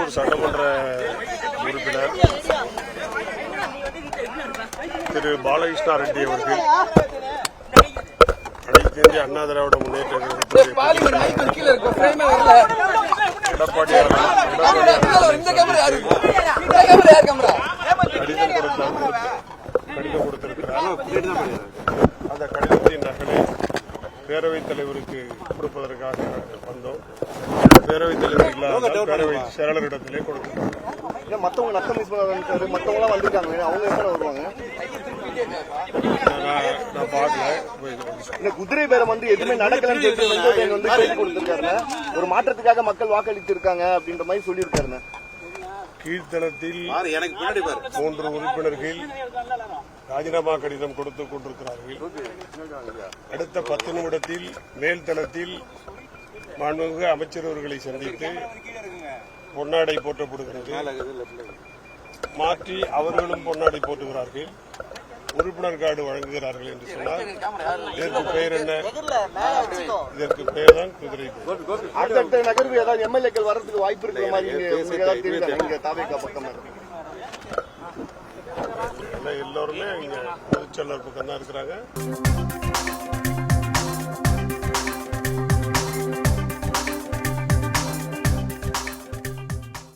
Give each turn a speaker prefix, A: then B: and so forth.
A: திருப்பூர் சட்டமன்ற உறுப்பினர் திரு பாலகிருஷ்ணா ரெட்டி அவர்கள் அனைத்து இந்திய அண்ணா திராவிட முன்னேற்ற கடிதம் கொடுத்திருக்கிறார். அந்த கடிதத்தின் நகலை பேரவைத் தலைவருக்கு கொடுப்பதற்காக வந்தோம். பேரவைத் தலைவர் இல்லாத பேரவை செயலாளரிடத்திலே கொடுக்கிறோம்.
B: மற்றவங்க நஷ்டம் மற்றவங்க வந்திருக்காங்க, அவங்க எப்படி வருவாங்க?
A: நான் பார்க்கல.
B: இந்த குதிரை பேரம் வந்து எதுவுமே நடக்கலன்னு வந்து கேள்வி கொடுத்திருக்காரு. ஒரு மாற்றத்துக்காக மக்கள் வாக்களித்து இருக்காங்க அப்படின்ற மாதிரி சொல்லியிருக்காரு.
A: கீழ்த்தளத்தில் 3 உறுப்பினர்கள் ராஜினாமா கடிதம் கொடுத்துக் கொண்டிருக்கிறார்கள். அடுத்த 10 நிமிடத்தில் மேல்தளத்தில் மாண்புமிகு அமைச்சர் அவர்களை சந்தித்து பொன்னாடை போற்றப்படுகிறது. மாற்றி அவர்களும் பொன்னாடை போட்டுகிறார்கள். உறுப்பினர் கார்டு வழங்குகிறார்கள் என்று சொன்னால் இதற்கு பெயர் என்ன? இதற்கு பெயர் தான் குதிரை.
B: அடுத்த நகர்வு ஏதாவது எம்எல்ஏக்கள் வர்றதுக்கு வாய்ப்பு இருக்கிற மாதிரி
A: எல்லோருமே இங்க பொதுச்செயலாளர் பக்கம் தான் இருக்கிறாங்க.